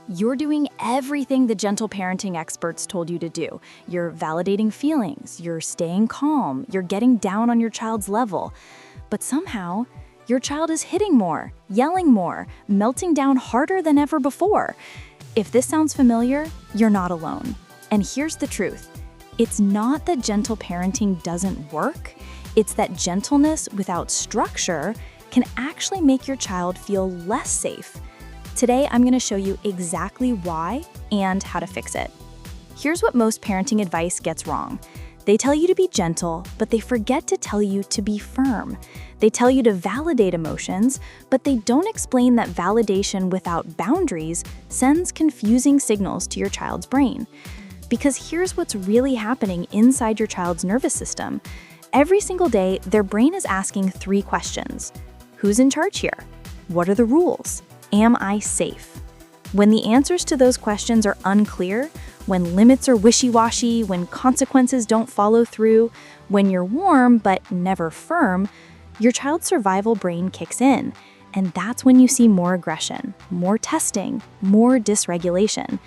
You're doing everything the gentle parenting experts told you to do. You're validating feelings, you're staying calm, you're getting down on your child's level. But somehow, your child is hitting more, yelling more, melting down harder than ever before. If this sounds familiar, you're not alone. And here's the truth. It's not that gentle parenting doesn't work. It's that gentleness without structure can actually make your child feel less safe. Today, I'm going to show you exactly why and how to fix it. Here's what most parenting advice gets wrong. They tell you to be gentle, but they forget to tell you to be firm. They tell you to validate emotions, but they don't explain that validation without boundaries sends confusing signals to your child's brain. Because here's what's really happening inside your child's nervous system. Every single day, their brain is asking 3 questions. Who's in charge here? What are the rules? Am I safe? When the answers to those questions are unclear, when limits are wishy-washy, when consequences don't follow through, when you're warm but never firm, your child's survival brain kicks in. And that's when you see more aggression, more testing, more dysregulation.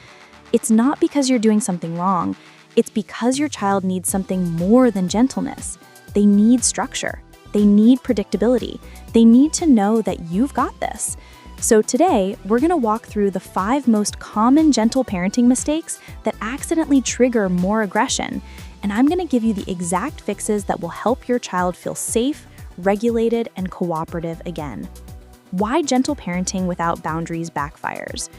It's not because you're doing something wrong. It's because your child needs something more than gentleness. They need structure. They need predictability. They need to know that you've got this. So today, we're going to walk through the 5 most common gentle parenting mistakes that accidentally trigger more aggression, and I'm going to give you the exact fixes that will help your child feel safe, regulated, and cooperative again. Why gentle parenting without boundaries backfires?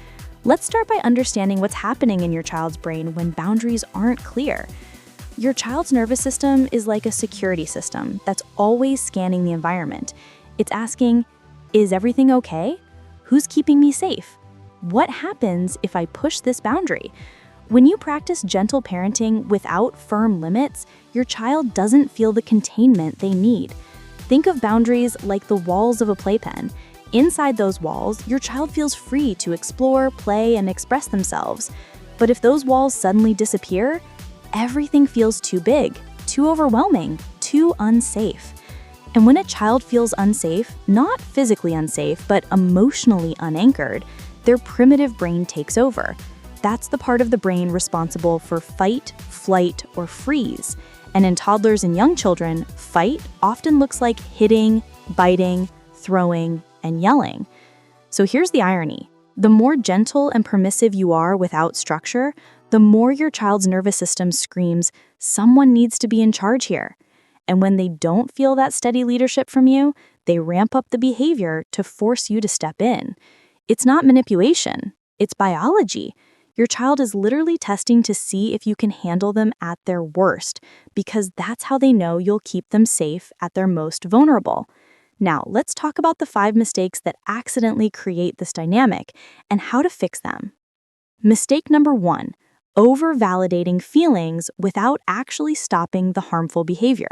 Let's start by understanding what's happening in your child's brain when boundaries aren't clear. Your child's nervous system is like a security system that's always scanning the environment. It's asking, is everything okay? Who's keeping me safe? What happens if I push this boundary? When you practice gentle parenting without firm limits, your child doesn't feel the containment they need. Think of boundaries like the walls of a playpen. Inside those walls, your child feels free to explore, play, and express themselves. But if those walls suddenly disappear, everything feels too big, too overwhelming, too unsafe. And when a child feels unsafe, not physically unsafe, but emotionally unanchored, their primitive brain takes over. That's the part of the brain responsible for fight, flight, or freeze. And in toddlers and young children, fight often looks like hitting, biting, throwing, and yelling. So here's the irony. The more gentle and permissive you are without structure, the more your child's nervous system screams, someone needs to be in charge here. And when they don't feel that steady leadership from you, they ramp up the behavior to force you to step in. It's not manipulation, it's biology. Your child is literally testing to see if you can handle them at their worst, because that's how they know you'll keep them safe at their most vulnerable. Now, let's talk about the 5 mistakes that accidentally create this dynamic and how to fix them. Mistake number 1, over-validating feelings without actually stopping the harmful behavior.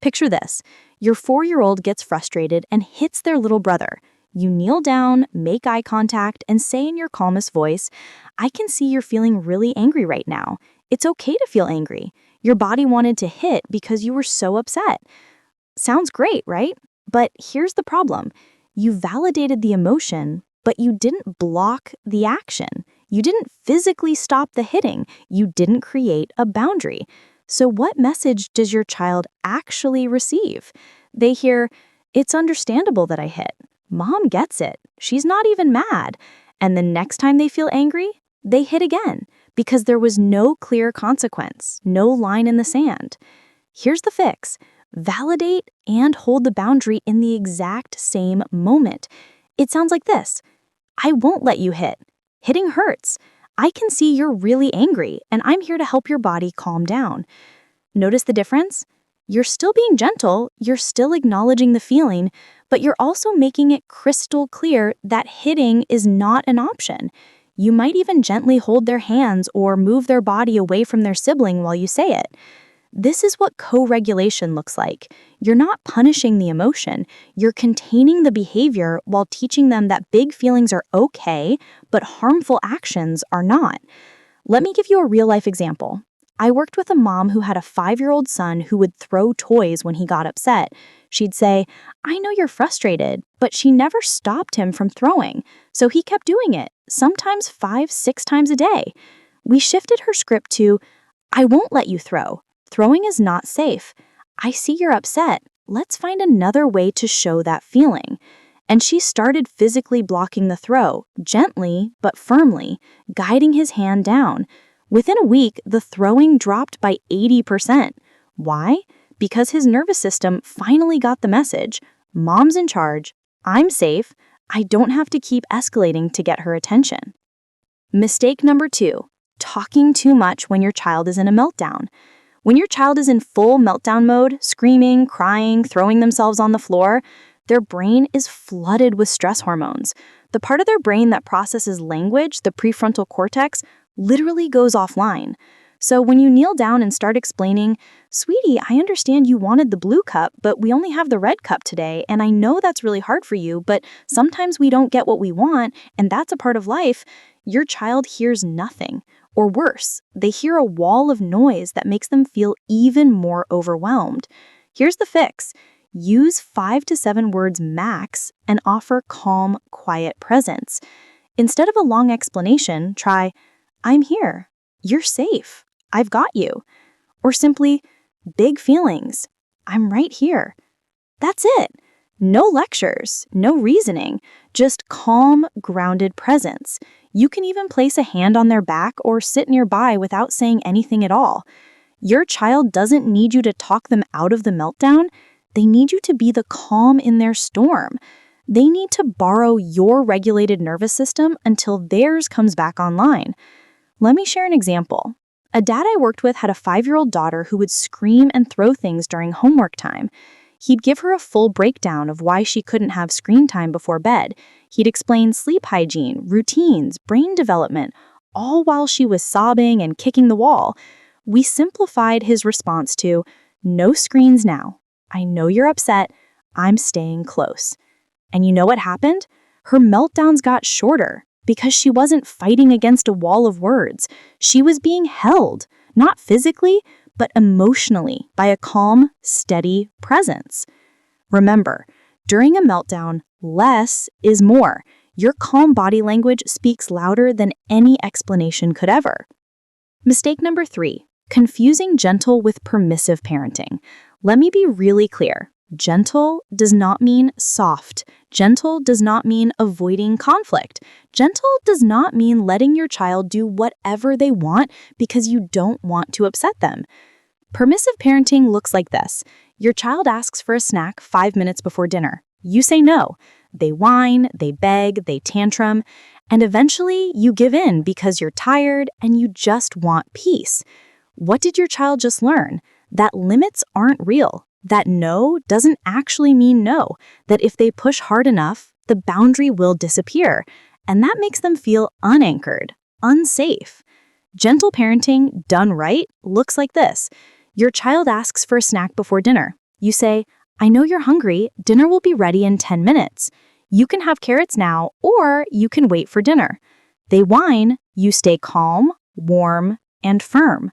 Picture this. Your 4-year-old gets frustrated and hits their little brother. You kneel down, make eye contact, and say in your calmest voice, I can see you're feeling really angry right now. It's okay to feel angry. Your body wanted to hit because you were so upset. Sounds great, right? But here's the problem. You validated the emotion, but you didn't block the action. You didn't physically stop the hitting. You didn't create a boundary. So what message does your child actually receive? They hear, it's understandable that I hit. Mom gets it. She's not even mad. And the next time they feel angry, they hit again because there was no clear consequence, no line in the sand. Here's the fix. Validate and hold the boundary in the exact same moment. It sounds like this. I won't let you hit. Hitting hurts. I can see you're really angry, and I'm here to help your body calm down. Notice the difference? You're still being gentle, you're still acknowledging the feeling, but you're also making it crystal clear that hitting is not an option. You might even gently hold their hands or move their body away from their sibling while you say it. This is what co-regulation looks like. You're not punishing the emotion, you're containing the behavior while teaching them that big feelings are okay, but harmful actions are not. Let me give you a real-life example. I worked with a mom who had a 5-year-old son who would throw toys when he got upset. She'd say, I know you're frustrated, but she never stopped him from throwing. So he kept doing it, sometimes 5, 6 times a day. We shifted her script to, I won't let you throw. Throwing is not safe. I see you're upset. Let's find another way to show that feeling. And she started physically blocking the throw, gently but firmly, guiding his hand down. Within a week, the throwing dropped by 80%. Why? Because his nervous system finally got the message. Mom's in charge. I'm safe. I don't have to keep escalating to get her attention. Mistake number 2, talking too much when your child is in a meltdown. When your child is in full meltdown mode, screaming, crying, throwing themselves on the floor, their brain is flooded with stress hormones. The part of their brain that processes language, the prefrontal cortex, literally goes offline. So when you kneel down and start explaining, sweetie, I understand you wanted the blue cup, but we only have the red cup today, and I know that's really hard for you, but sometimes we don't get what we want, and that's a part of life, your child hears nothing. Or worse, they hear a wall of noise that makes them feel even more overwhelmed. Here's the fix. Use 5 to 7 words max and offer calm, quiet presence. Instead of a long explanation, try, I'm here. You're safe. I've got you. Or simply, big feelings. I'm right here. That's it. No lectures, no reasoning, just calm, grounded presence. You can even place a hand on their back or sit nearby without saying anything at all. Your child doesn't need you to talk them out of the meltdown. They need you to be the calm in their storm. They need to borrow your regulated nervous system until theirs comes back online. Let me share an example. A dad I worked with had a 5-year-old daughter who would scream and throw things during homework time. He'd give her a full breakdown of why she couldn't have screen time before bed. He'd explain sleep hygiene, routines, brain development, all while she was sobbing and kicking the wall. We simplified his response to, no screens now. I know you're upset. I'm staying close. And you know what happened? Her meltdowns got shorter because she wasn't fighting against a wall of words. She was being held, not physically, but emotionally by a calm, steady presence. Remember, during a meltdown, less is more. Your calm body language speaks louder than any explanation could ever. Mistake number 3, confusing gentle with permissive parenting. Let me be really clear. Gentle does not mean soft. Gentle does not mean avoiding conflict. Gentle does not mean letting your child do whatever they want because you don't want to upset them. Permissive parenting looks like this. Your child asks for a snack 5 minutes before dinner. You say no. They whine, they beg, they tantrum, and eventually you give in because you're tired and you just want peace. What did your child just learn? That limits aren't real. That no doesn't actually mean no. That if they push hard enough, the boundary will disappear. And that makes them feel unanchored, unsafe. Gentle parenting done right looks like this. Your child asks for a snack before dinner. You say, I know you're hungry. Dinner will be ready in 10 minutes. You can have carrots now, or you can wait for dinner. They whine. You stay calm, warm, and firm.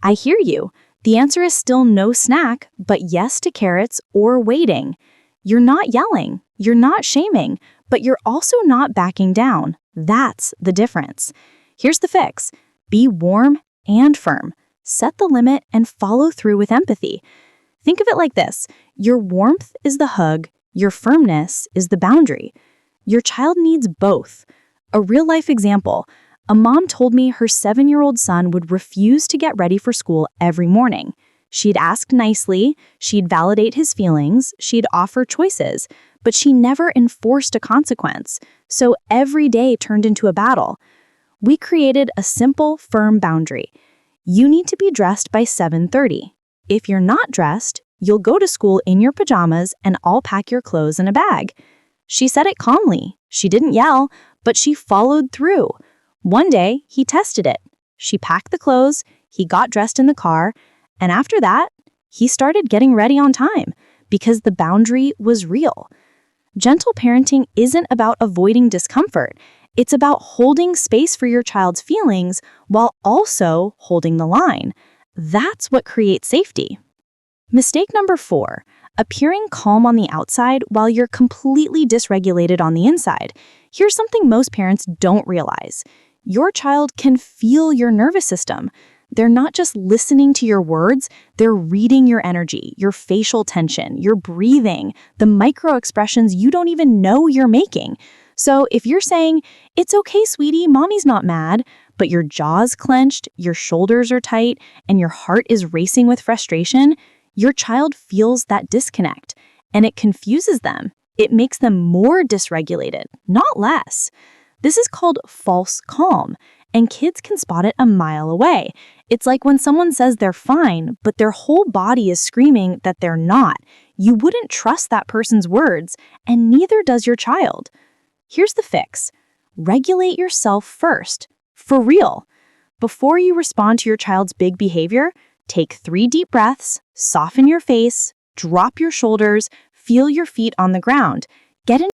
I hear you. The answer is still no snack, but yes to carrots or waiting. You're not yelling. You're not shaming, but you're also not backing down. That's the difference. Here's the fix. Be warm and firm. Set the limit and follow through with empathy. Think of it like this. Your warmth is the hug. Your firmness is the boundary. Your child needs both. A real-life example. A mom told me her 7-year-old son would refuse to get ready for school every morning. She'd ask nicely, she'd validate his feelings, she'd offer choices, but she never enforced a consequence. So every day turned into a battle. We created a simple, firm boundary. You need to be dressed by 7:30. If you're not dressed, you'll go to school in your pajamas and I'll pack your clothes in a bag. She said it calmly. She didn't yell, but she followed through. One day, he tested it. She packed the clothes, he got dressed in the car, and after that, he started getting ready on time because the boundary was real. Gentle parenting isn't about avoiding discomfort. It's about holding space for your child's feelings while also holding the line. That's what creates safety. Mistake number 4, appearing calm on the outside while you're completely dysregulated on the inside. Here's something most parents don't realize. Your child can feel your nervous system. They're not just listening to your words, they're reading your energy, your facial tension, your breathing, the micro expressions you don't even know you're making. So if you're saying, "It's okay, sweetie, mommy's not mad," but your jaw's clenched, your shoulders are tight, and your heart is racing with frustration, your child feels that disconnect, and it confuses them. It makes them more dysregulated, not less. This is called false calm, and kids can spot it a mile away. It's like when someone says they're fine, but their whole body is screaming that they're not. You wouldn't trust that person's words, and neither does your child. Here's the fix. Regulate yourself first. For real. Before you respond to your child's big behavior, take 3 deep breaths, soften your face, drop your shoulders, feel your feet on the ground. Get in